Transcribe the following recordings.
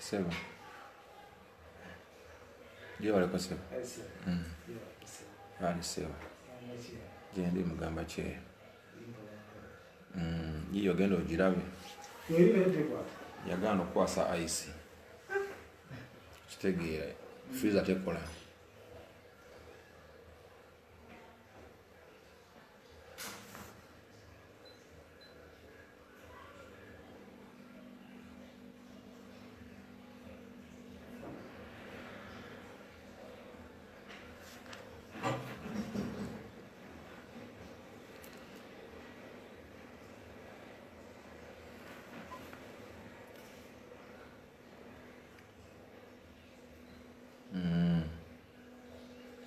Seba. Yo wale kwa seba. Wale seba. Jendi mugamba che. Yiyo gendo ojirabe. Yagano kwasa ice. Kitegeera. Freezer tekola.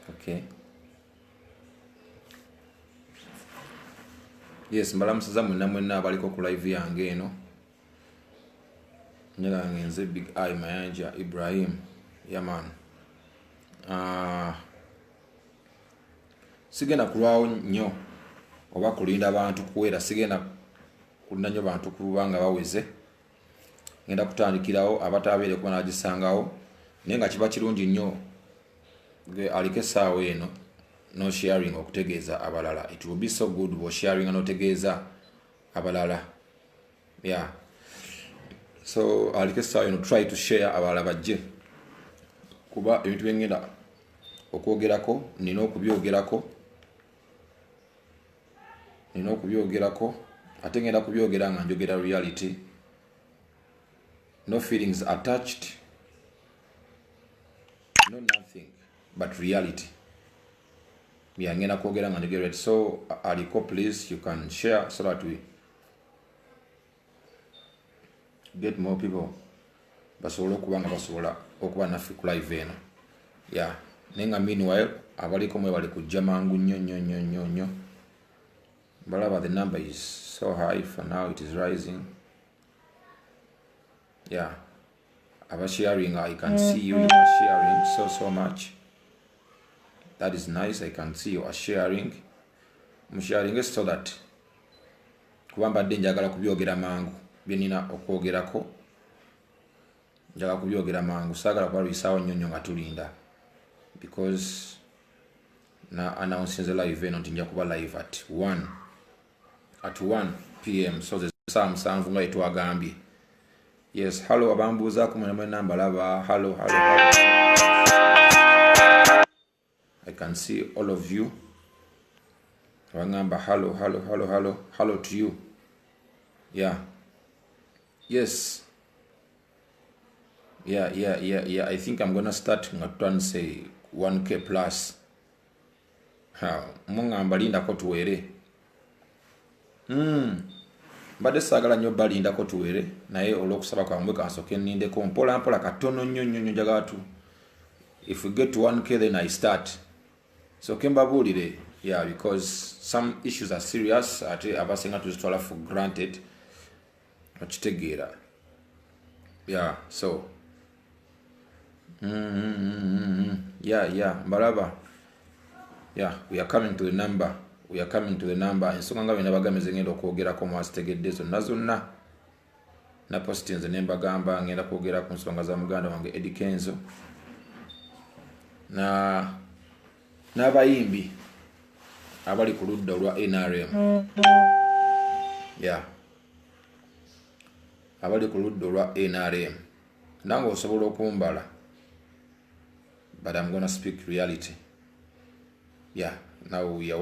Okay. Yes, mbalamusiza mwenna abaliko ku live yange eno. Nyaga ngenze big eye mayanja Ibrahim. Yeah man. Sigenda kulwawo nnyo oba kulinda abantu kuwera, sigenda kulinda nnyo bantu kubanga baweze. Ngenda kutandikirawo abatabeere kuba nagisangawo naye nga kiba kirungi nnyo aliko essaawa eno no sharing okutegeeza abalala. It will be so good for sharing and otegeeza abalala. Yeah. So aliko essaawa eno try to share abalala bajje kuba ebintu byengenda okwogerako nina okubyogerako ate ngenda kubyogera nga njogera reality. No feelings attached, no nothing but reality. Yeah, ngena kwogera nga njogera. So aliko, please you can share so that we get more people basobola okuba naffe ku live eno. Yeah, nenga meanwhile abaliko mwe bali kujja mangu nnyo. Balaba the number is so high for now, it is rising. Yeah, aba sharing, I can see you are sharing so much. That is nice. I can see you are sharing. I'm sharing so that kubamba njagala kubyogera mangu byenina okwogerako. Njagala kubyogera mangu, sagala kwa bisawo nnyo nga tulinda, because na announcing the live eno ntinja kuba live at 1 p.m. so the musanvu nga etwagambye. Yes, hello abambuza ku mwe namba laba. Hello. I can see all of you. Wangamba hello to you. Yeah. Yes. Yeah. I think I'm gonna start ngatwan say 1k plus. Mungamba linda ko tuwere. Mbadde sagala nnyo balinda ko tuwere naye olwokusaba kwangwe kansoke ninde ko mpola katono nnyo jagatu. If we get to 1k then I start. So kemba bulire, yeah, because some issues are serious ate abasenga tuzitwala for granted. Okitegeera. Yeah, so yeah, mbalaba. Yeah, we are coming to the number. Ensonga nga bina bagameze ngenda okwogerako mwazitegedde zonna na postings nembagamba ngenda kwogera ku nsonga za muganda wange Eddy Kenzo n'abayimbi abali ku ludda olwa NRM. Yeah, abali ku ludda olwa NRM nange osobola okumbala, but I'm gonna speak reality. Yeah, now we are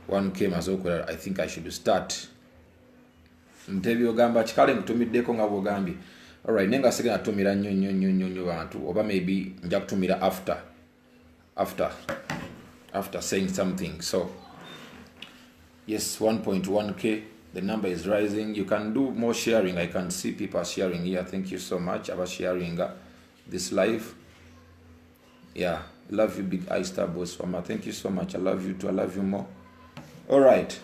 1k mazokola. I think I should start. Mtebyo gamba chikale mtumiddeko nga bogambye. Alright, nenga sigena tumira nnyo bantu, oba maybe nja kutumira after saying something. So yes, 1.1k, the number is rising. You can do more sharing. I can see people sharing here. Thank you so much about sharing this live. Yeah, love you, Big Eye Star Boss Farmer. Thank you so much. I love you too. I love you more. All right.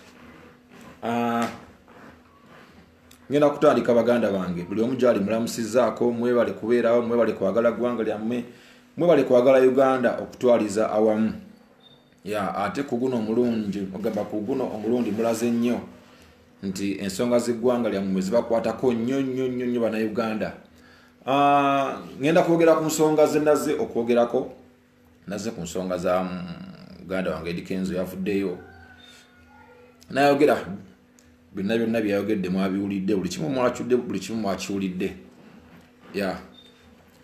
Ngenda kutandika baganda bange. Buli omu gyali mulamusizaako, mwebale kubeerawo, mwebale kwagala ggwanga lyammwe, mwebale kwagala Uganda okutwaliza awamu. Yeah, ate ku guno omulungi, ogamba ku guno omulundi mulaze nnyo. nti ensonga z'eggwanga lyammwe zibakwatako nnyo bannayuganda. Ngenda kwogera ku nsonga ze naze okwogerako, naze ku nsonga za muganda wange Eddy Kenzo yavuddeyo nayogera byonna byayogedde mwabiwulidde, buli kimu mwakidde, buli kimu mwakiwulidde.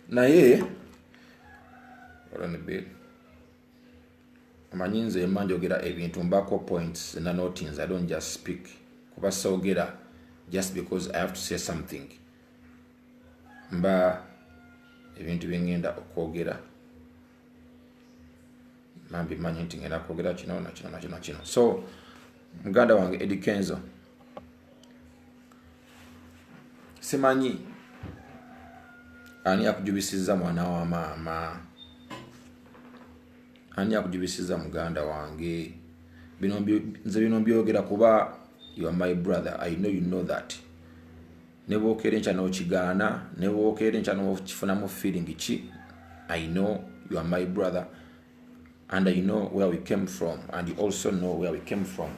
Naye amanyi nze mma njogera ebintu mbako points na notings. I don't just speak kuba soogera just because I have to say something. Mba ebintu byengenda okwogera mambi manyi nti ngenda kwogera kino na kino. So muganda wange Eddy Kenzo, simanyi ani akujubisiza mwana wa maama, ani akujubisiza muganda wange. Nze bino mbyogera kuba you are my brother. I know you know that. Nebo okere ncha n'okigaana, nebo okere ncha n'okifunamu feeling ki. I know you are my brother and I know where we came from and you also know where we came from.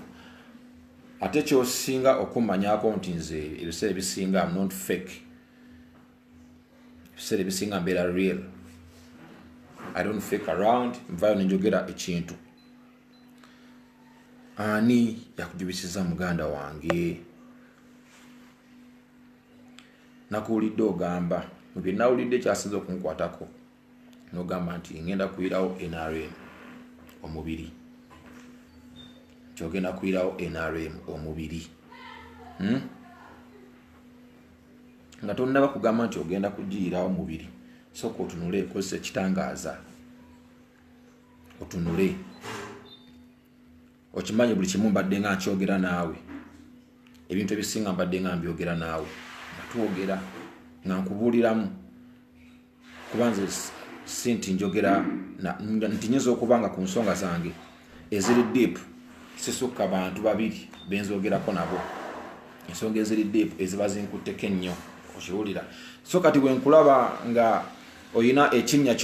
Ate kyosinga okumanyako nti nze ebiseera ebisinga I'm not fake. Ebiseera ebisinga mbeera real. I don't fake around. Mvayo nenjogera ekintu. Ani yakujubisiza muganda wange? Nakuwulidde ogamba mubye nawulidde kyasinze okunkwatako n'ogamba nti ngenda kuyirawo NRM omubiri. Kyogenda kuyirawo NRM omubiri. Nga tonnaba kugamba nti ogenda kugiyirawo omubiri. Sooka otunule, kozesa ekitangaaza. Otunule. Okimanyi buli kimu mbadde nga nkyogera naawe. Ebintu ebisinga mbadde nga mbyogera naawe. Twogera nga nkubuuliramu kuba nze si nti njogera nti nyinza okuba nga ku nsonga zange eziri deep sisukka bantu babiri benzoogerako nabo. Ensonga eziri deep eziba zinkutteko ennyo okiwulira. So kati bwe nkulaba nga oyina ekinnya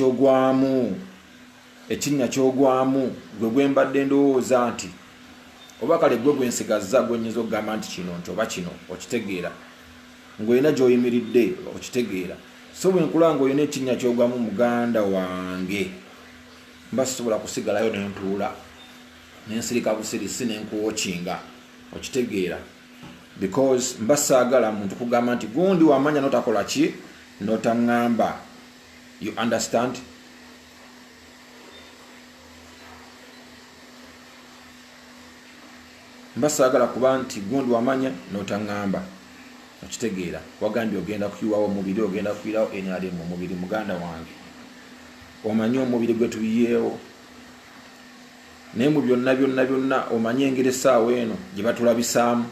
ky'ogwamu gwe gwembadde ndowooza nti oba kale gwe gwensigazza gwe nnyinza okugamba nti kino nti oba kino okitegeera ng'olina gy'oyimiridde okitegeera. So bwe nkulaba ng'olina ekinnya ky'ogwamu muganda wange mba sisobola kusigalayo nentuula nensirika busirisi nenkuwokinga okitegeera, because mba saagala muntu kugamba nti gundi wamanya notakola ki notaŋŋamba. You understand? Mba saagala kuba nti gundi wamanya notaŋŋamba okitegeera. Wagambye ogenda kuyiwawo omubiri, ogenda kuyirawo NRM omubiri. Muganda wange omanyi omubiri gwe tuyiyeewo, naye mu byonna omanyi engeri essaawa eno gye batulabisaamu.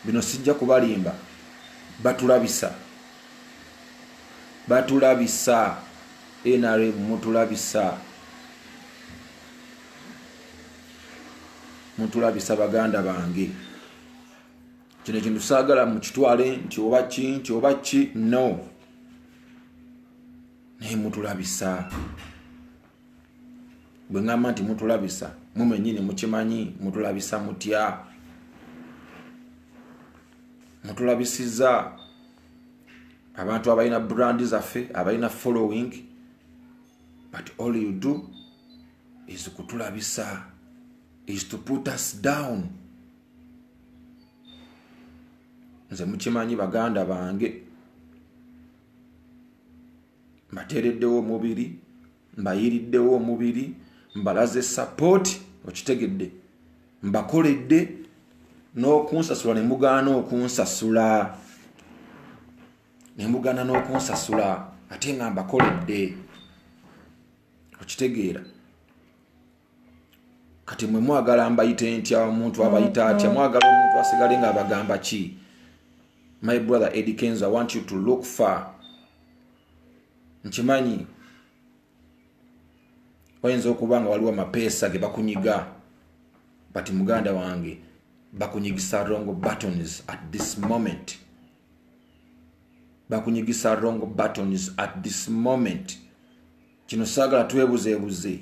Bino sijja kubalimba, batulabisa NRM mutulabisa baganda bange. Kino ekintu saagala mukitwale nti oba ki no, naye mutulabisa. Bwe ngamba nti mutulabisa mumenyini mukimanyi mutulabisa mutya. Mutulabisiza abantu abalina brand zaffe, abalina following, but all you do is kutulabisa, is to put us down. Nze mukimanyi baganda bange mbateereddewo omubiri, mbayiriddewo omubiri, mbalaze support okitegedde, mbakoledde n'okunsasula ne mugaana n'okunsasula ate nga mbakoledde okitegeera. Kati mwe mwagala mbayite ntya, omuntu abayita atya, mwagala omuntu asigale nga abagamba ki? My brother Eddy Kenzo, I want you to look far. Nkimanyi oyinza okuba nga waliwo Mapeesa ge bakunyiga, but muganda wange bakunyigisa wrong buttons at this moment. Bakunyigisa wrong buttons at this moment. Kino saagala twebuzeebuze.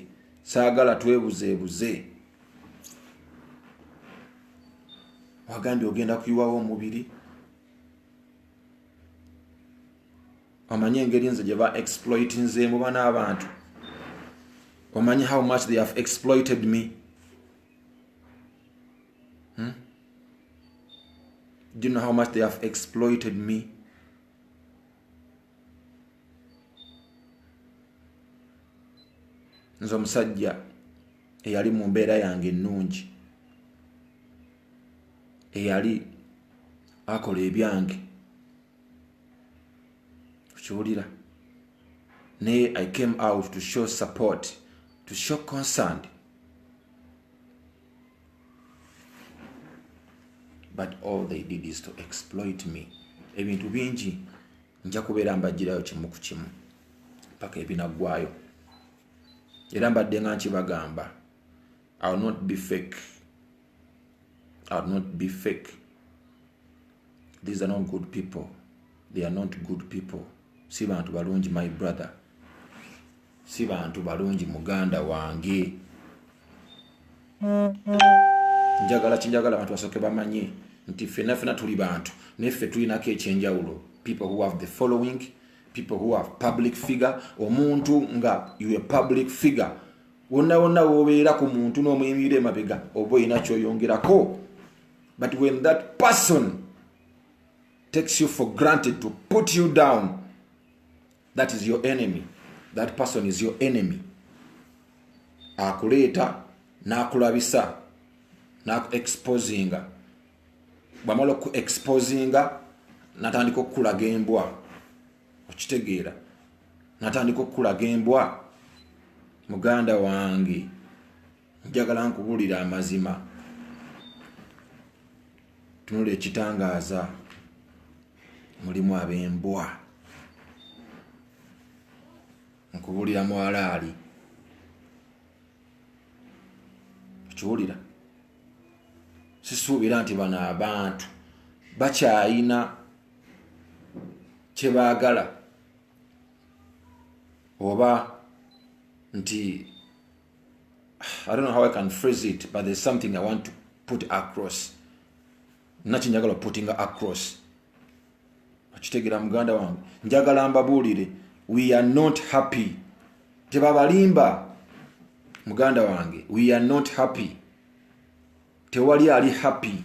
wagambye ogenda kuyiwawo omubiri omanyi engeri nze gye ba exploitinzeemu bana abantu omanyi how much they have exploited me. Do you know how much they have exploited me? Nze omusajja eyali mu mbeera yange ennungi, eyali akola ebyange, okiwulira, naye I came out to show support, to show concern. But all they did is to exploit me. Ebintu bingi nja kubeera mbagirayo kimu ku kimu paka ebinaggwayo. Era mbadde nga nkibagamba, I will not be fake. I will not be fake. These are not good people. They are not good people. Si bantu balungi, my brother. Si bantu balungi, muganda wange. Njagala abantu basoke bamanye nti ffenna tuli bantu, neffe tulinako ekyenjawulo. People who have the following, people who have public figure. Omuntu nga you a public figure, wonna wobeera ku muntu n'omuyimira emabega oba olina kyoyongerako. But when that person takes you for granted to put you down, that is your enemy. That person is your enemy. Akuleeta n'akulabisa n'aku-exposinga. Bwamala oku-exposinga natandika okukulaga embwa. Okitegeera? Natandika okukulaga embwa. Muganda wange, njagala nkubulira amazima. Tunula ekitangaaza, mulimu ab'embwa. Nkubulira mwalaali. Okiwulira? Sisuubira nti bano abantu bakyayina kye baagala oba nti, I don't know how I can phrase it, but there's something I want to put across. Naki njagala putting across. Okitegeera muganda wange, njagala mbabuulire, we are not happy. Tebabalimba muganda wange, we are not happy. Tewali ali happy.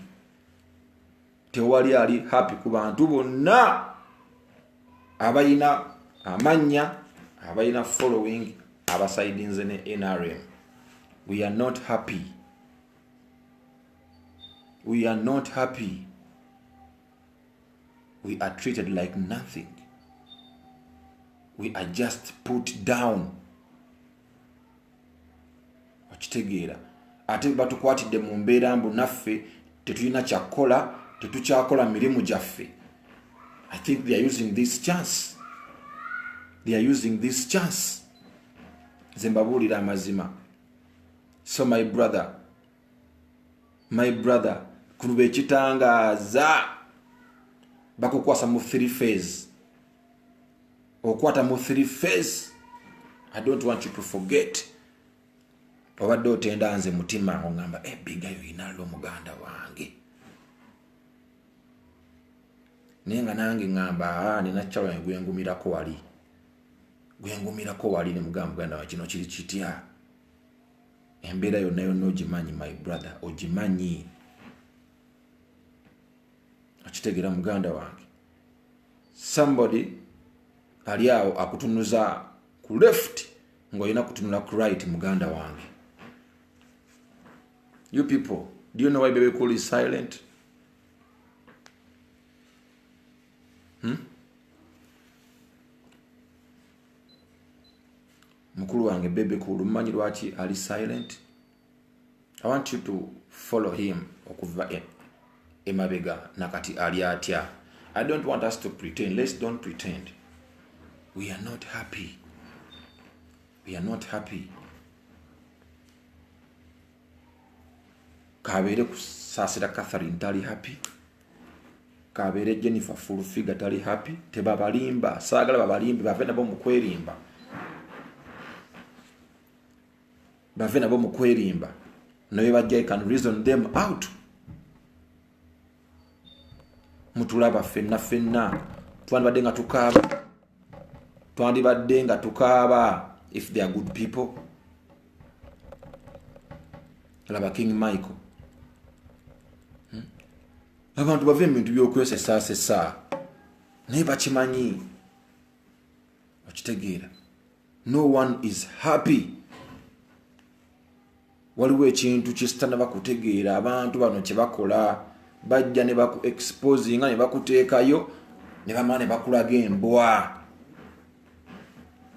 Tewali ali happy ku bantu bonna abayina amanya, abayina following, abasidinze ne NRM. We are not happy. We are not happy. We are treated like nothing. We are just put down. Okitegeera? Ate batukwatidde mu mbeera mbu naffe tetulina kyakola, tetukyakola mirimu gyaffe. I think they are using this chance. They are using this chance. Zembabuulira amazima. So my brother, kulube ekitangaaza bakukwasa mu 3 phase. Okwata mu 3 phase. I don't want you to forget. Obadde otenda nze mutima ongamba ebigayo inalo muganda wange. Nenga nange ngamba nina kyalo gwengumirako wali. Gwengumirako wali ne muganda wa kino kiri kitya. Embeera yonna yonna ogimanyi my brother, ogimanyi. Okitegeera muganda wange. Somebody ali awo akutunuza ku left ng'olina kutunula ku right muganda wange. You people, do you know why Baby Cool is silent? Mukulu wange Baby Cool, mmanyi lwaki ali silent? I want you to follow him okuva emabega nakati ali atya. I don't want us to pretend. Let's don't pretend. We are not happy. We are not happy. Kabeere kusasira Catherine tali happy. Kabeere Jennifer full figure tali happy. Tebabalimba, saagala babalimbe, bave nabo mu kwerimba. Bave nabo mu kwerimba. No bajja can reason them out. mutulaba fenna twandibadde nga tukaaba if they are good people. Laba King Michael. Abantu bave ebintu by'okwesesa naye bakimanyi okitegeera. No one is happy. Waliwo ekintu kyesitanaba kutegeera abantu bano kye bakola bajja ne baku exposing ne bakuteekayo ne bamala ne bakulaga embwa.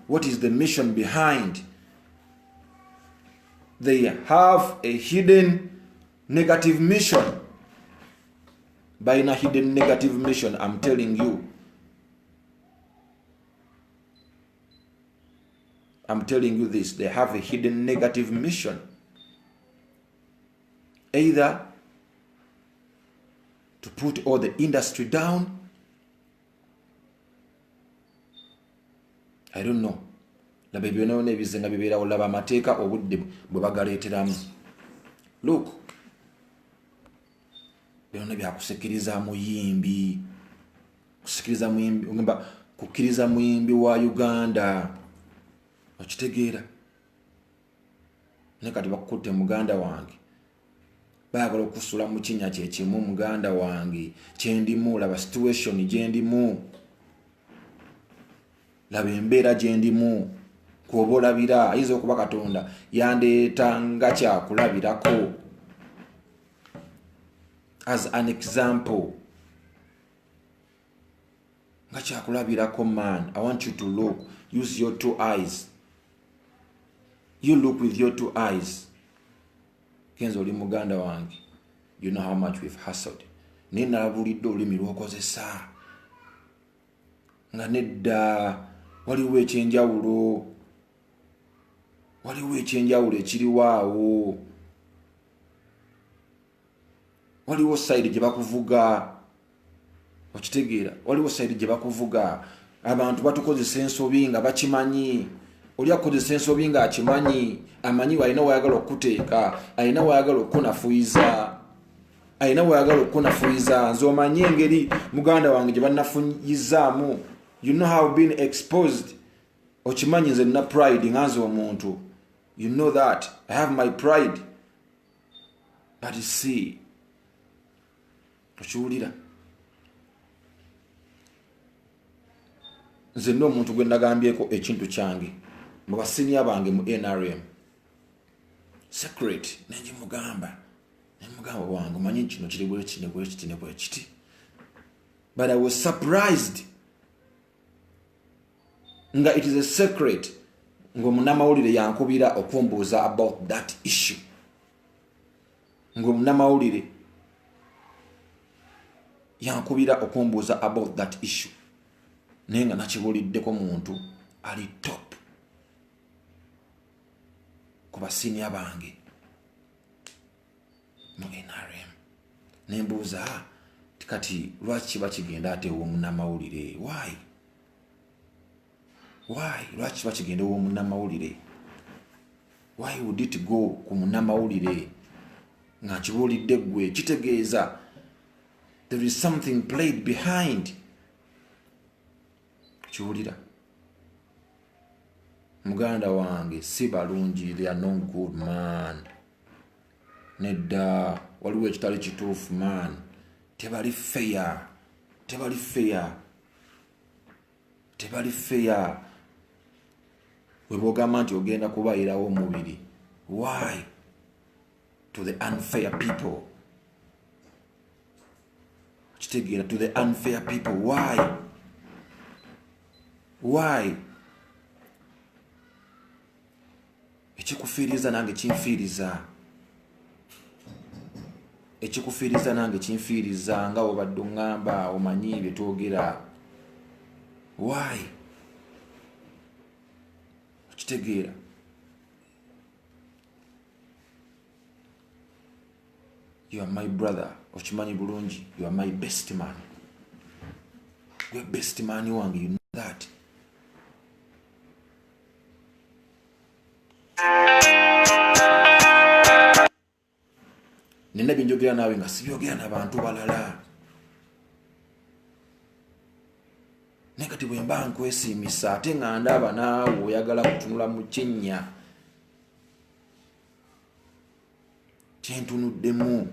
What is the mission behind? They have a hidden negative mission. By a hidden negative mission, I'm telling you. I'm telling you this. They have a hidden negative mission. Either to put all the industry down. I don't know. La baby no nebizenga bibera olaba amateeka obudde bwe bagaleeteramu. Look. Byonna byakusikiriza muyimbi. Kusikiriza muyimbi, ngamba kukiriza muyimbi wa Uganda. Okitegeera. Nekati bakutte muganda wange. Bayagala okusula mu kinnya kye kimu muganda wange. Kyendimu laba situation gyendimu. Laba embeera gyendimu. Kuoba olabira ayinza okuba Katonda yandeeta nga kyakulabirako. As an example. Nga kyakulabirako man. I want you to look. Use your two eyes. You look with your two eyes. Kenzo oli muganda wange. You know how much we've hustled. Nina bulidde olulimi lw'okozesa. Nga nedda waliwo ekyenjawulo. Waliwo ekyenjawulo ekiriwaawo. Waliwo side gye bakuvuga. Okitegeera. Waliwo side gye bakuvuga. Abantu batukozesa ensobi nga bakimanyi. Oli akozesa ensobi nga akimanyi. Amanyi alina wayagala okuteeka. Alina wayagala okunafuyiza. Alina wayagala okunafuyiza. Nze omanyi engeri muganda wange gye bannafuyizaamu. You know how been exposed. Okimanyi nze nina pride nganze omuntu. You know that. I have my pride. But you see. Okiwulira. Nze nno omuntu gwe nagambyeko ekintu kyange. Mu basiniya bange mu NRM. Secret. Nenje mugamba. Nemugamba wange manyi kino kiri bwe kiti. But I was surprised. Nga it is a secret. Ngo munamawulire yankubira okumbuuza about that issue. Ngo munamawulire yankubira okumbuuza about that issue. Nenga nakibuliddeko muntu ali top. Kuba senior bange. Mu NRM. Nembuuza tikati lwaki bakigenda ate wo munamawulire. Why? Lwaki bakigenda wo munamawulire? Why would it go ku munamawulire? Nga kibulidde gwe kitegeeza. There is something played behind. Kiwulira. Muganda wange si balungi, they are no good man. Nedda waliwo ekitali kituufu man. Tebali fair. Webogamba nti ogenda kubayirawo omubiri. Why? To the unfair people. Kitegeera, to the unfair people. Why? Ekikufiiriza nange kinfiiriza. Nga obadde ngamba omanyi bye twogera. Why? Kitegeera. You are my brother. Okimanyi bulungi. You are my best man. Gwe best man wange, you know that. Nina binjogera nawe nga sibyogera n'abantu balala. bwe mba nkwesimisa ate nga ndaba naawe oyagala kutunula mu kinnya kyentunuddemu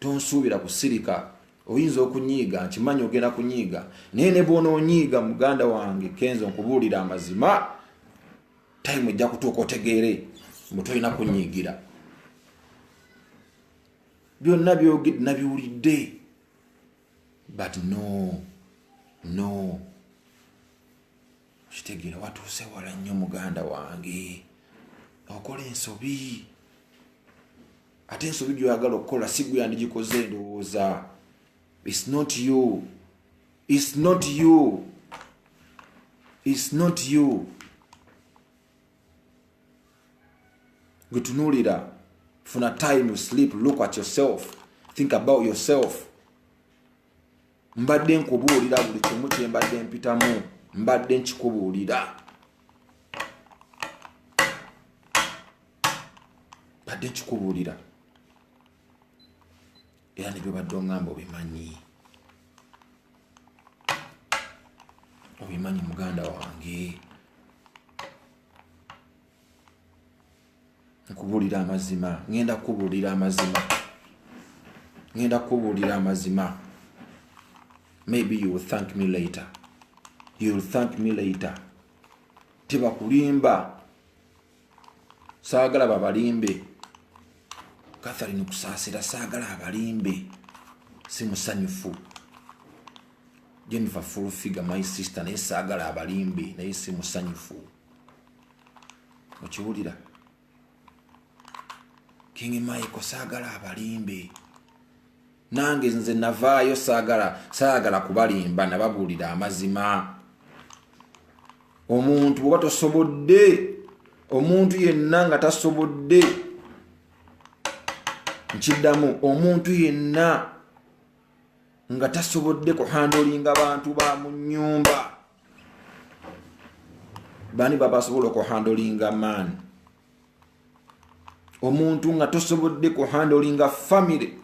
tonsuubira kusirika. Oyinza okunyiiga nkimanyi ogenda kunyiiga naye ne bw'onoonyiiga muganda wange Kenzo nkubuulira amazima time ejja kutuuka otegeere mbu tolina kunyiigira. Byonna byogedde nabiwulidde but no kitegeera watuuse wala nnyo muganda wange okola ensobi ate ensobi gy'oyagala okukola si gwe yandigikoze ndowooza. It's not you. Gutunulira, funa time to sleep, look at yourself, think about yourself. Mbadde nkubuulira buli kimu kye mbadde mpitamu, mbadde nkikubuulira. Era ne byobadde oŋŋamba obimanyi muganda wange. Nkubuulira amazima, ngenda kukubuulira amazima. Maybe you will thank me later. Tebakulimba. Saagala babalimbe. Catherine kusaasira saagala abalimbe. Si musanyufu. Jennifer full figure my sister naye saagala abalimbe naye si musanyufu. Okiwulira? King Michael saagala abalimbe. Nange nze navaayo saagala kubalimba nababuulira amazima. Omuntu bw'oba tosobodde, omuntu yenna nga tasobodde, nkiddamu omuntu yenna nga tasobodde kuhandolinga abantu ba mu nnyumba. Bani baba asobola okuhandolinga man? Omuntu nga tosobodde kuhandolinga family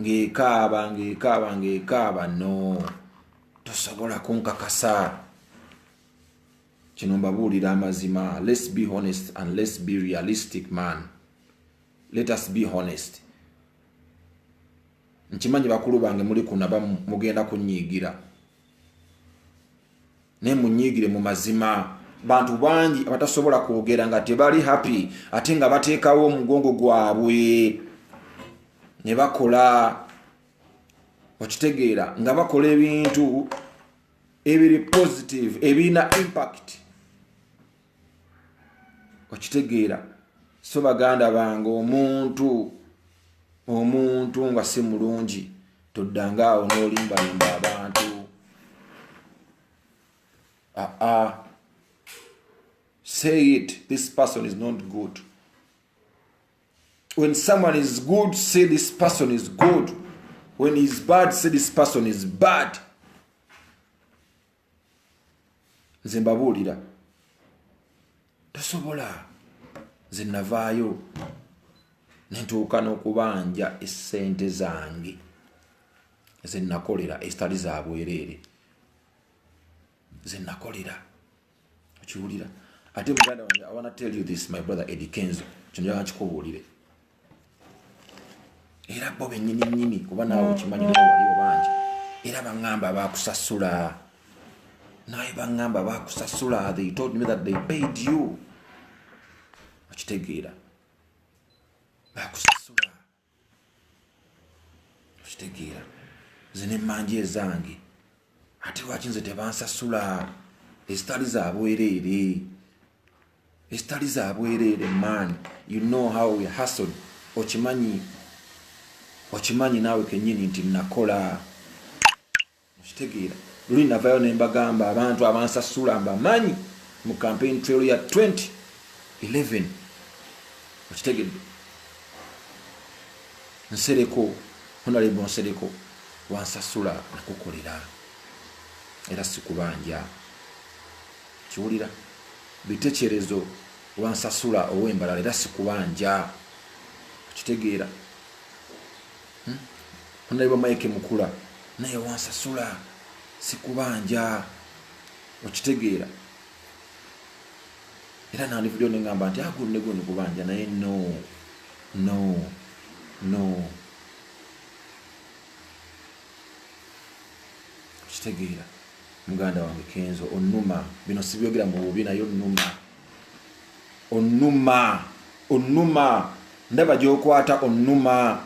ng'ekaaba no tosobola kunkakasa. Kino mbabuulira amazima. Let's be honest and let's be realistic, man. Let us be honest. Nkimanyi bakulu bange muli kunaba mugenda kunyiigira. Ne munyiigire mu mazima. Bantu bangi abatasobola kwogera nga tebali happy ate nga bateekawo omugongo gwabwe ne bakola. Okitegeera nga bakola ebintu ebiri positive ebina impact. Okitegeera? So baganda bange omuntu nga si mulungi toddanga awo n'olimbalimba abantu. Say it, this person is not good. When someone is good, say this person is good. When he's bad, say this person is bad. Nze mbabuulira tosobola. Nze navaayo nentuuka n'okubanja essente zange ze nakolera ezitali za bwereere. Ze nakolera. Okiwulira? Ate muganda wange, I want to tell you this, my brother Eddy Kenzo. Kino njagala nkikubuulire. Era bo bennyini kuba naawe okimanyi waliwo bangi. Era baŋŋamba baakusasula. Naye baŋŋamba baakusasula. They told me that they paid you. Okitegeera? Baakusasula. Okitegeera? Ze n'emmanja ezange. Ate lwaki nze tebansasula? Ezitali za bwereere. Ezitali za bwereere, man. You know how we hustled. Okimanyi naawe kennyini nti nakola. Okitegeera? Luli navaayo ne mbagamba abantu abansasula mbamanyi mu campaign trail ya 2011. Okitegeera? Nsereko, Honorable Nsereko wansasula nakukolera. Era sikubanja. Kiwulira? Bitekerezo wansasula ow'embalala era sikubanja. Okitegeera? Naiba Mike mukula naye wansasula sikubanja okitegeera era nandi video nengamba nti agunne gone kubanja naye no okitegeera muganda wange Kenzo onuma bino sibyogera mu bubi naye onuma ndaba gyokwata onuma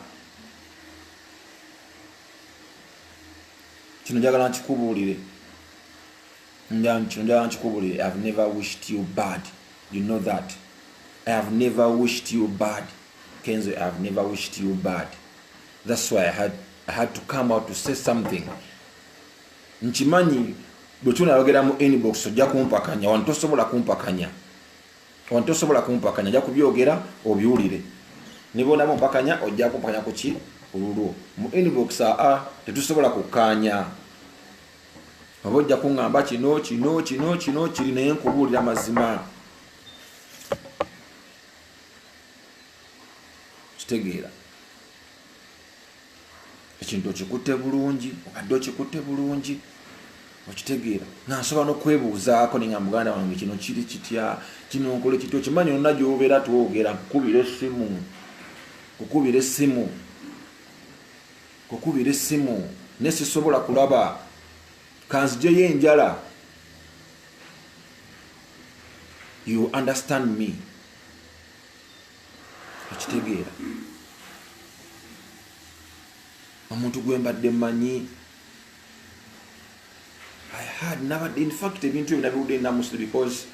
kino njagala nkikubuulire I've never wished you bad, you know that. I have never wished you bad, Kenzo. I have never wished you bad. That's why I had to come out to say something. Nchimanyi bwetuna yogera mu inbox ojja kumpakanya wantosobola kumpakanya nja kubyogera obyulire nibona mu mpakanya ojja kumpakanya ku ki olulwo mu inbox tetusobola kukanya abojja kungamba kino kiri naye nkubuulira mazima kitegeera ekintu okikutte bulungi obadde okikutte bulungi okitegeera nansobola n'okwebuuzaako ninga muganda wange kino kiri kitya kino nkole kityo kimanyi onna gy'obeera twogera kukubira essimu ne sisobola kulaba kanzijeyo enjala. You understand me? Okitegeera omuntu gwe mbadde mmanyi I had never, in fact, ebintu ebyo nabivudde namustu because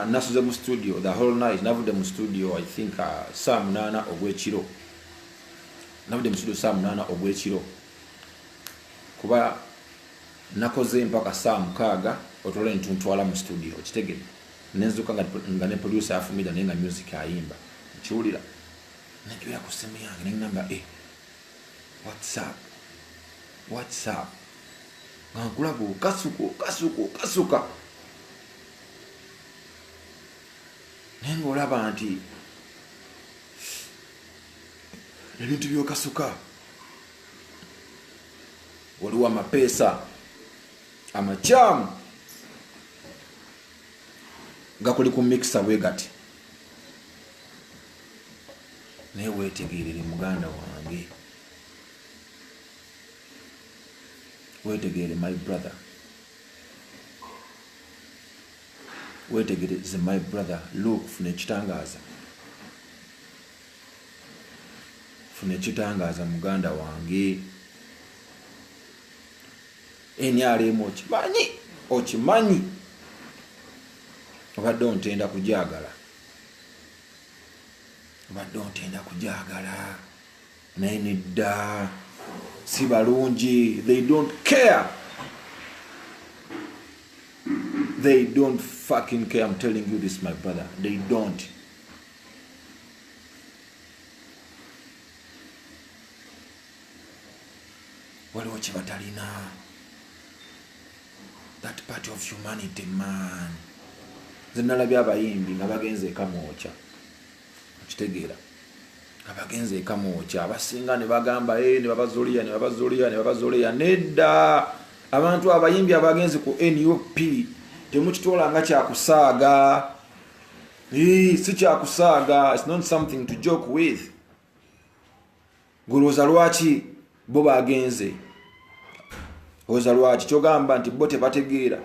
nasuze mu studio the whole night. Navudde mu studio I think saa 8 ogw'ekiro. Navudde mu studio saa 8 ogw'ekiro kuba nakoze mpaka saa 6 otole ntuntwala mu studio. Okitegeera nenzuka nga ne producer afumida nenga music ayimba nkiwulira najja ku simu yange nengamba whatsapp ngakulabu kasuka nenga olaba nti ebintu byokasuka waliwo Mapeesa amachamu gakuli ku mixer bwe gati naye weetegeerere muganda wange weetegeere my brother weetegereze my brother look fune ekitangaaza muganda wange NRM okimanyi obadde ontenda kujagala naye nedda si balungi. They don't care. They don't fucking care. I'm telling you this, my brother. They don't. Waliwo kye batalina. That part of humanity, man. Zenalabye abayimbi nga bagenze ekamwokya. Okitegeera. Abagenze ekamwokya abasinga ne bagamba ne babazuliya nedda. Abantu abayimbi abagenze ku NUP temukitoola nga kyakusaaga. Si kyakusaaga. It's not something to joke with. Gulooza lwaki bo bagenze? Oza lwaki kyogamba nti bo tebategeera?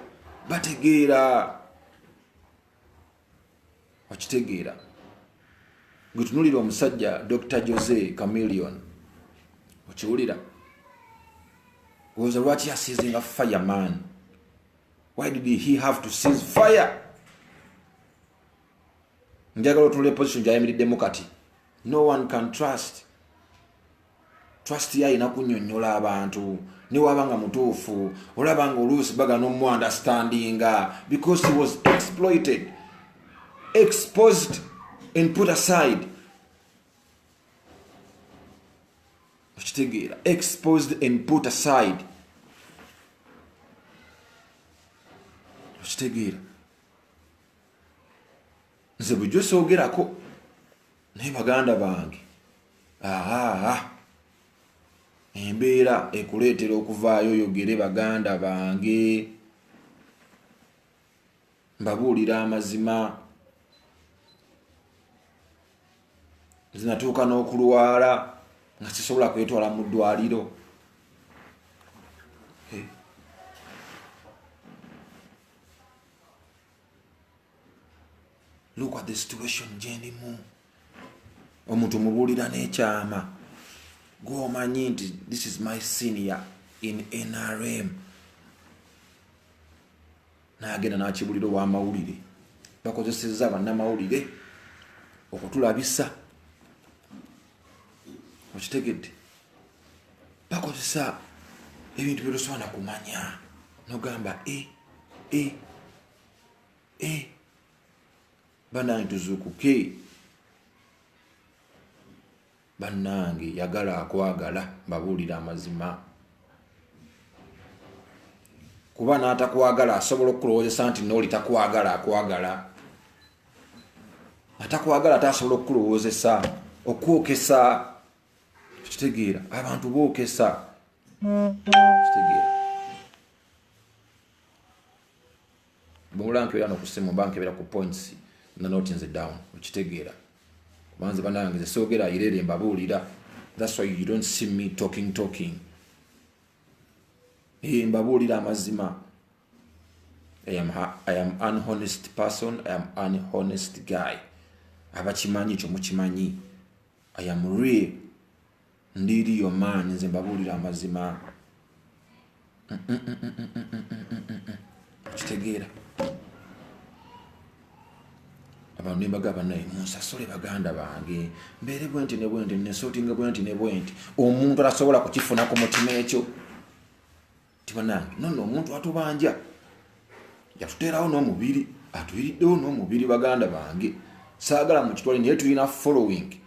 Bategeera. Okitegeera. Gutunulira omusajja Dr. Jose Chameleon. Okiwulira? Oza lwaki yasiizinga fireman? Why did he have to seize fire? Njagala otule position gyayimiriddemu kati. No one can trust. Trust ya ina kunnyonnyola abantu. Ni wabanga mutuufu. Olabanga oluusi baga no understanding because he was exploited, exposed and put aside. Okitegeera. Exposed and put aside. Okitegeera. Nze bujjo soogerako naye baganda bange embeera ekuleetera okuvaayo oyogere baganda bange mbabuulira amazima zinatuuka n'okulwala nga sisobola kwetwala mu ddwaliro. Look at the situation gyendimu. Omuntu mubuulira n'ekyama gw'omanyi nti this is my senior in NRM. N'agenda n'akibuliro w'amawulire. Bakozesezza bannamawulire okutulabisa. Okitegedde? Bakozesa ebintu bye tosobola kumanya. N'ogamba bannange tuzuukuke. Bannange yagala akwagala mbabuulira amazima. Kuba n'atakwagala asobola okukulowoozesa nti n'oli takwagala akwagala. Atakwagala tasobola okukulowoozesa okwokesa. Kitegeera abantu bookesa. Kitegeera bumulanke era n'okusimu banke bera ku points na notinze down. Kitegeera manzi banange ze soogera irere mbabuulira. That's why you don't see me talking. Mbabuulira amazima. I am an honest person. I am an honest guy. Abakimanyi kyo mukimanyi. I am real. Ndiri your man. Nze mbabuulira amazima. Kitegeera abantu nembagamba naye munsasule baganda bange mbeere bwenti ne bwenti nesootinga bwenti ne bwenti. Omuntu atasobola kukifuna ku mutima ekyo tibanange nono omuntu atubanja yatuteerawo n'omubiri atuyiriddewo n'omubiri baganda bange. Saagala mu kitwale naye tulina following.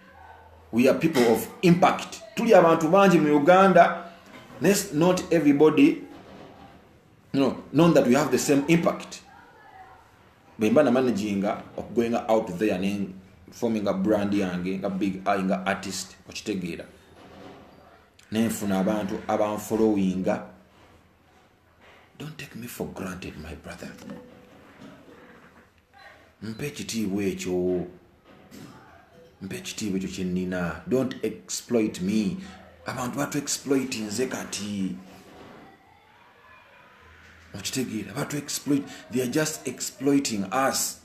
We are people of impact. Tuli abantu bangi mu Uganda. Not everybody know that we have the same impact. Bemba na managinga of going out there and forming a brand yange a big nga artist okitegeera nenfuna abantu abanfollowinga. Don't take me for granted my brother. Mpe ekitiibwa ekyo kyenina. Don't exploit me. Abantu batu exploit nze kati. Okitegeera batu exploit. They are just exploiting us.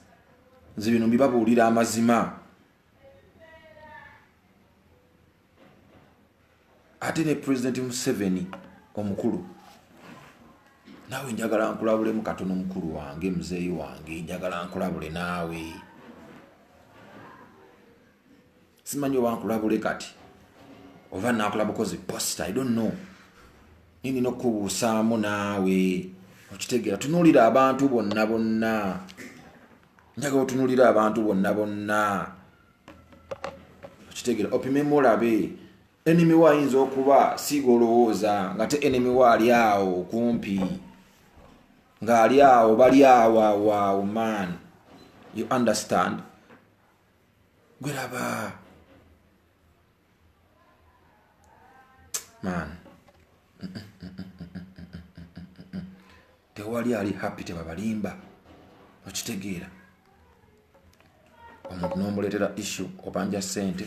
Nze bino mbibabuulira amazima. Ate ne President Museveni omukulu naawe njagala nkulabulemu katono mukulu wange muzeeyi wange njagala nkulabule naawe. Simanyi oba nkulabule kati oba nakulaba kozi post. I don't know. Nini nokubuusaamu naawe. Okitegeera tunuulira abantu bonna. Njagala otunuulira abantu bonna. Okitegeera opimemu olabe. Enemy wayinza okuba siiga olowooza nga te enemy waali awo kumpi. Ng'ali awo bali awo man. You understand? Gweraba. Man. Tewali ali happy tebabalimba. Okitegeera omuntu n'omuleetera issue obanja ssente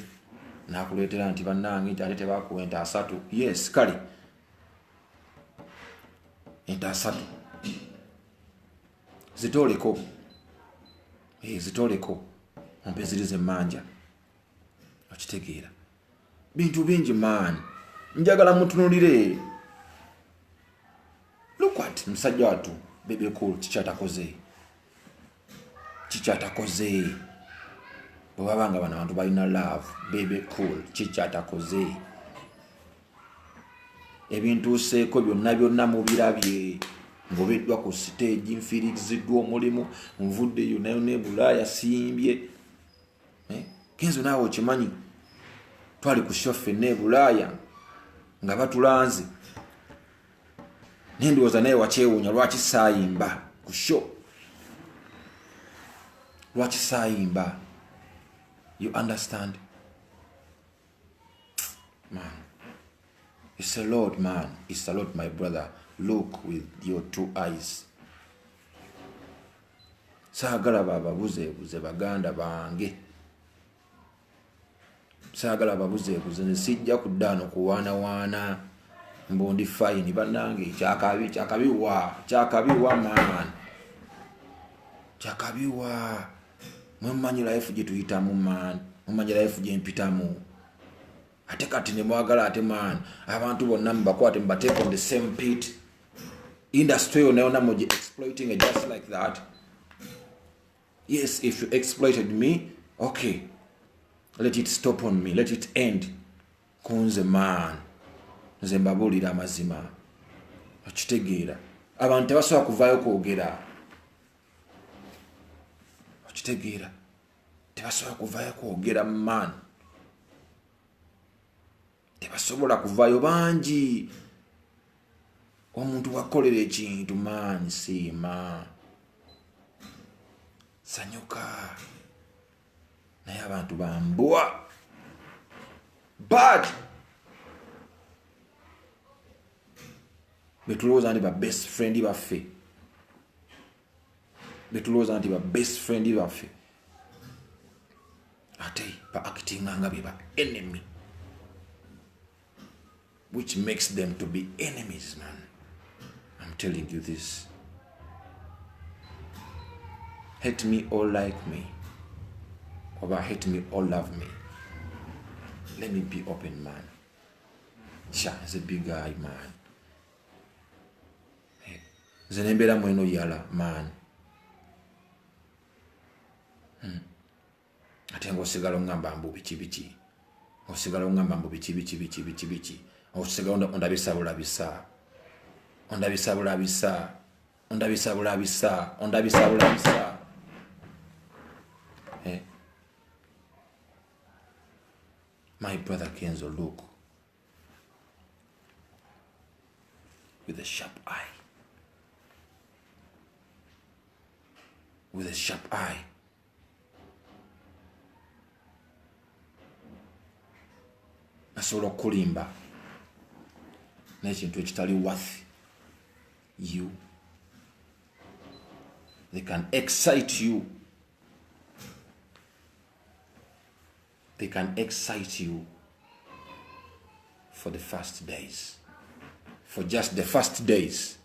n'akuleetera nti bannange nti ate tebakuwa ente 3. Yes kale ente 3 zitooleko. Zitooleko ompe zirize emmanja. Okitegeera bintu bingi man. Njagala mutunulire. Look at musajja watu bebe cool kikyatakoze. Bwabanga bana abantu balina love bebe cool kikyatakoze. Ebintu seeko byonna mubirabye. Ngobeddwa ku stage nfiriziddwa omulimu nvudde yonayo ne Bulaaya simbye. Kenzo naawe okimanyi twali ku shofe ne Bulaaya nga batulanze. Nendowooza naye wakyewuunya lwaki saayimba ku show. Lwaki saayimba. You understand? Man. It's a lot, man. It's a lot, my brother. Look with your 2 eyes. Saagala bababuzeebuze baganda bange. Saagala babuzeebuze ne sijja kuddaano kuwaanawaana mbondi fine bannange kyakabiwa man. Kyakabiwa. Mwemanyi life gye tuyitamu man. Mwemanyi life gye mpitamu. Ate kati ne mwagala ate man. Abantu bonna mubakwate mubateeka on the same pit. Industry yonna mujye exploiting it just like that. Yes, if you exploited me, okay. Let it stop on me. Let it end. Kunze man. Nze mbabuulira amazima. Okitegeera. Abantu tebasobola kuvaayo kwogera. Okitegeera. Tebasobola kuvaayo kwogera man. Tebasobola kuvaayo bangi. Omuntu wakolera ekintu man siima. Sanyuka. Naye abantu bambwa. Bad. Betulowooza nti ba best friend baffe. Betulowooza nti ba best friend baffe. Ate ba actinga nga be ba enemy. Which makes them to be enemies, man. I'm telling you this. Hate me or like me. Or hate me or love me. Let me be open, man. Sha is a big guy, man. Zenembera mweno yala, man. Ate ngosigala ngamba mbu bichi. Osigala ngamba mbu bichi. Osigala ondabisa. My brother Kenzo, look. With a sharp eye. With a sharp eye. Nasobola okulimba n'ekintu ekitali worth you. They can excite you. They can excite you for the first days. For just the first days.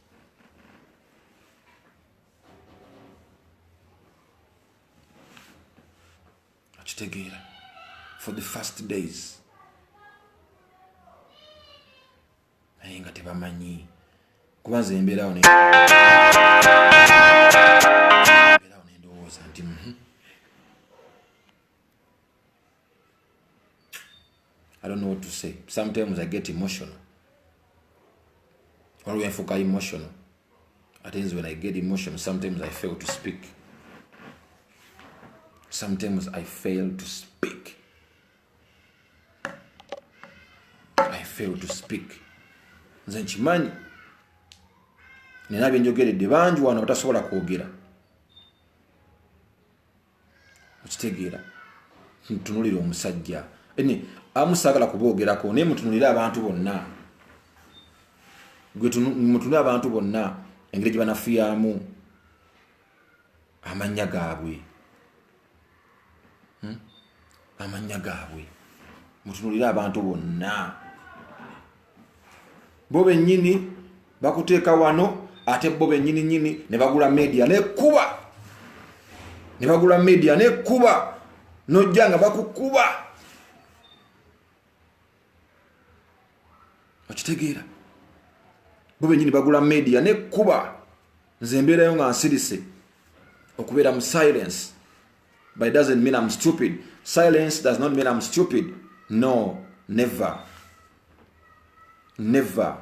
Akitegeera. For the first days. Naye nga tebamanyi. Kubanza embeerawo nendowooza nti I don't know what to say. Sometimes I get emotional. Or when I feel emotional. At times when I get emotional, sometimes I fail to speak. Sometimes I fail to speak. I fail to speak. Nze nkimanyi. Nina byenjogeredde bangi wano batasobola kwogera. Okitegeera. Ntunulira omusajja. Amusagala kuboogerako naye mutunulira abantu bonna. Mutunulira abantu bonna engeri gye banafuyamu amannya gaabwe. Amannya gaabwe. Mutunulira abantu bonna. Bo bennyini bakuteeka wano ate bo bennyini ne bagula media n'ekkuba. Ne bagula media n'ekkuba. Nojja nga bakukuba. Okitegeera. Bo bennyini bagula media n'ekkuba. Nze mbeerayo nga nsirise okubeera mu silence. But it doesn't mean I'm stupid. Silence does not mean I'm stupid. No, never. Never.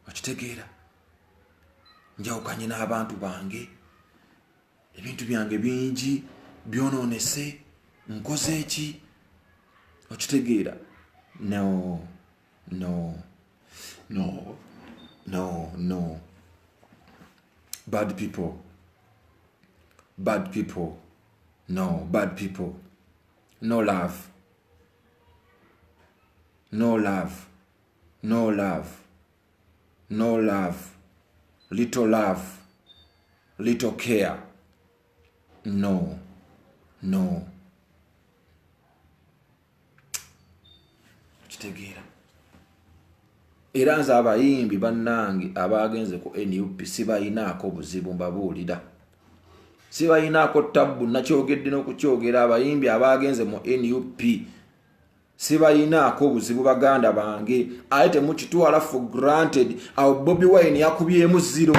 Okitegeera. Njawukanye n'abantu bange. Ebintu byange bingi byonoonese. Nkoze eki? Okitegeera. No. Bad people. No, bad people. No love. no love, no love, little care. No. Kitegeera. Era nze abayimbi bannange abagenze ku NUP sibayinaako buzibu mbabuulira. Sibayinaako tabbu nakyogedde n'okukyogera abayimbi abagenze mu NUP. Sibayinaako buzibu baganda bange. Ate temukitwala for granted. Awo Bobi Wine yakubyemu 0.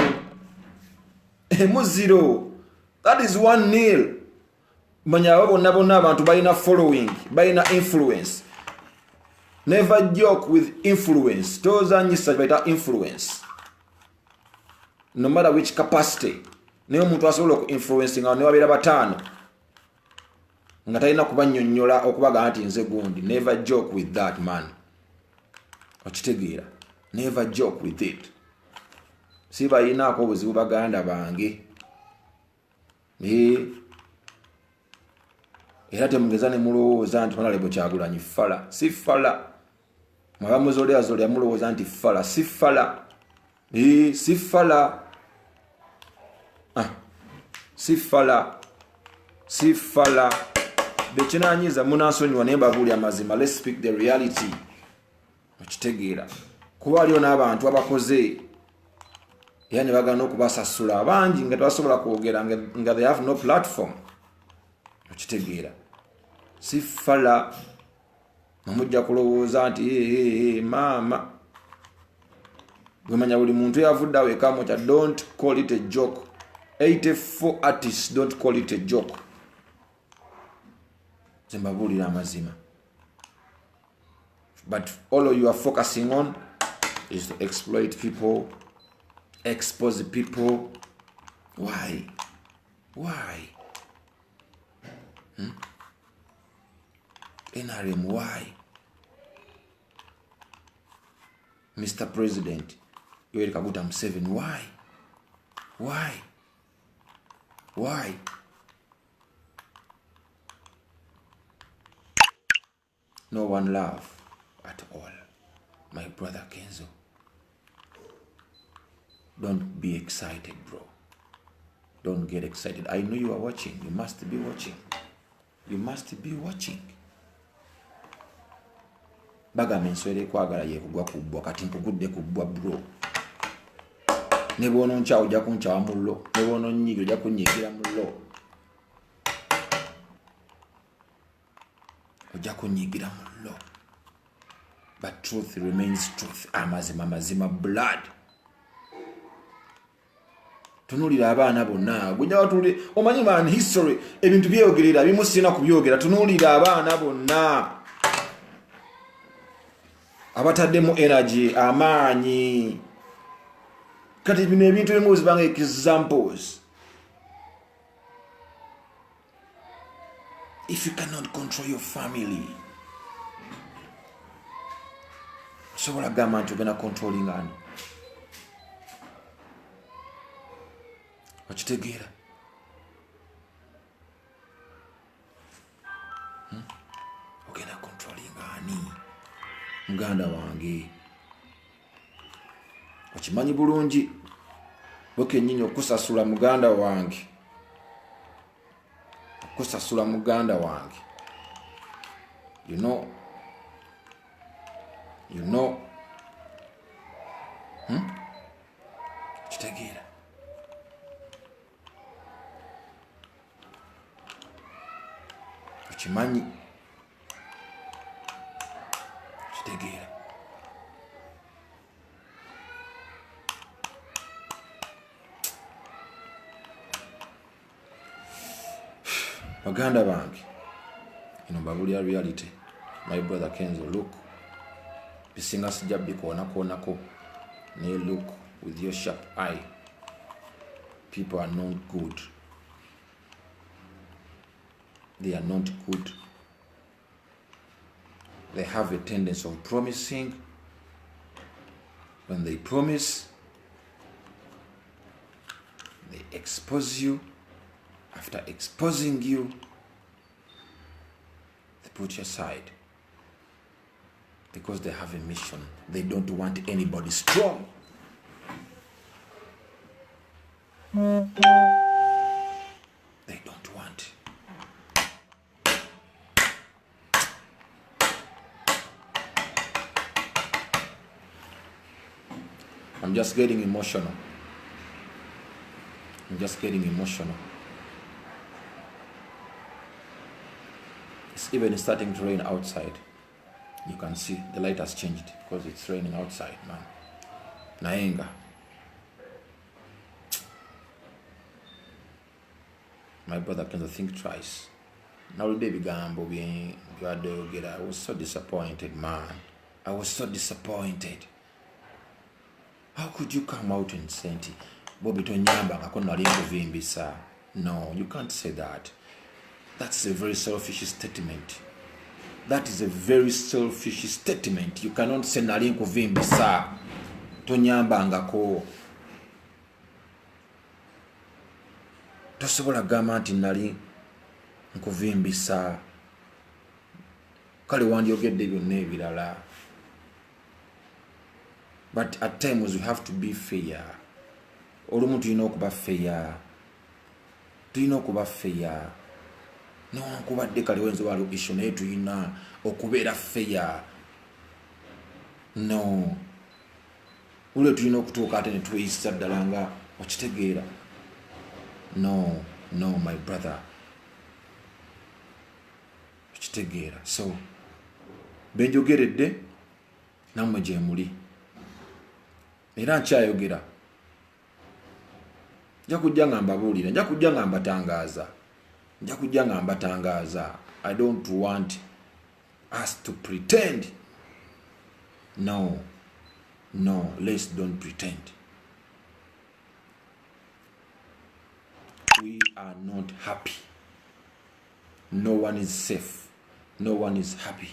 Emu 0. That is 1-0. Manya abo bonna abantu balina following, balina influence. Never joke with influence. Tozanyisa baita influence. No matter which capacity. Niyo muntu asobola ku influence nga ne wabera batano. Nga talina kubanyonnyola okubaga nti nze gundi. Never joke with that man. Okitegeera. Never joke with it. Siba inaako obuzibu baganda bange. Era temugezane mulowooza nti Honorable Kyagulanyi fala. Si fala. Mwaba muzolya mulowooza nti fala. Si fala. Si fala. Si fala. Bekinanyiza munasonyiwa naye mbabuulya amazima. Let's speak the reality. Okitegeera. Kuba waliwo n'abantu abakoze yani bagana okubasasula abangi nga tebasobola kwogera nga they have no platform. Okitegeera. Si fala. Namujja kulowooza nti mama. Gwemanya buli muntu yavuddawo ekamo kya don't call it a joke. 84 artists don't call it a joke. Zimbabuulira amazima. But all you are focusing on is to exploit people, expose people. Why? NRM, why? Mr. President, Yoweri Kaguta Museveni, why? No one love at all. My brother Kenzo. Don't be excited, bro. Don't get excited. I know you are watching. You must be watching. Bagamba enswere kwagala yekugwa kubbwa kati nkugudde kubbwa bro. Ne bwono nchawo ojja kunchawa mullo. Ne bwono nnyigira ojja kunnyigira mullo. But truth remains truth. Amazima blood. Tunulira abaana bonna. Gujja watuli omanyi man history ebintu byeyogerera bimusina kubyogera. Tunulira abaana bonna. Abataddemu energy amaanyi. Kati bino ebintu ebimu zibanga examples. If you cannot control your family, sobola gamba nti ogenda controlling ani. Okitegeera. Ogenda controlling ani. Muganda wange. Okimanyi bulungi. Boke nnyinyi okusasula muganda wange. Kusasula muganda wange. You know. Kitegeera. Okimanyi. Kitegeera. Baganda bange. Mbabulya reality. My brother Kenzo, look. Bisinga sijja bikoonako. Naye look with your sharp eye. People are not good. They are not good. They have a tendency of promising. When they promise, they expose you. After exposing you, they put you aside. Because they have a mission. They don't want anybody strong. They don't want. I'm just getting emotional. I'm just getting emotional. It's even starting to rain outside. You can see the light has changed because it's raining outside, man. Naenga. My brother can think twice. Now the baby gambo being I was so disappointed, man. I was so disappointed. How could you come out and say it? Bobby Tonyamba akona lingo vimbisa. No, you can't say that. That's a very selfish statement. That is a very selfish statement. You cannot say nalinko vimbisa. Tonyamba ngako. Tosobola gamba nti nali nkuvimbisa. Kale wandyogedde byonna ebirala. But at times we have to be fair. Olumu tulina okuba fair. Tulina okuba fair. Newankubadde kale wenzo waliwo issue naye tulina okubeera fair. No. Ule tulina okutuuka ate ne tweyisa ddala nga okitegeera. No, my brother. Okitegeera. So, benjogeredde nammwe gye muli. Era nkyayogera. Nja kujja nga mbabuulira, nja kujja nga mbatangaaza. I don't want us to pretend. No, let's don't pretend. We are not happy. No one is safe. No one is happy.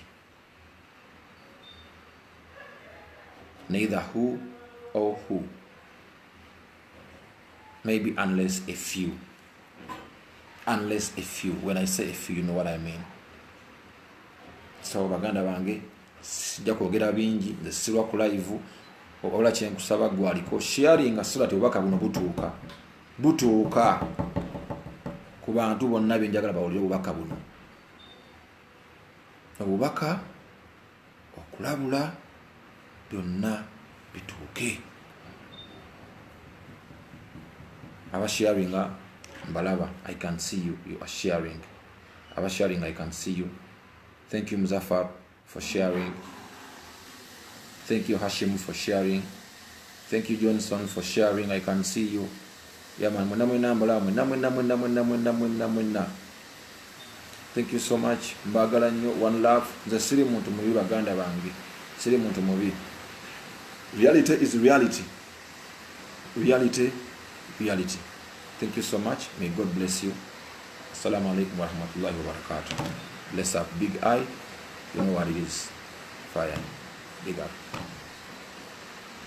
Neither who or who. Maybe unless a few. Unless a few. When I say a few, you know what I mean. So baganda bange sijja kwogera bingi nze sirwa ku live ola kyenkusaba gwaliko sharing so that obubaka buno butuuka ku bantu bonna benjagala bawulire obubaka buno. Obubaka okulabula byonna bituuke. Aba sharing mbalaba, I can see you. You are sharing. Aba sharing, I can see you. Thank you Muzaffar for sharing. Thank you Hashim for sharing. Thank you Johnson for sharing. I can see you. Yeah man, mwena. Thank you so much. Mbagala nnyo, one love. Nze siri muntu mubi baganda bange. Siri muntu mubi. Reality is reality. Reality. Thank you so much. May God bless you. Assalamu alaikum wa rahmatullahi wa barakatuh. Bless up. Big eye. You know what it is. Fire. Big up.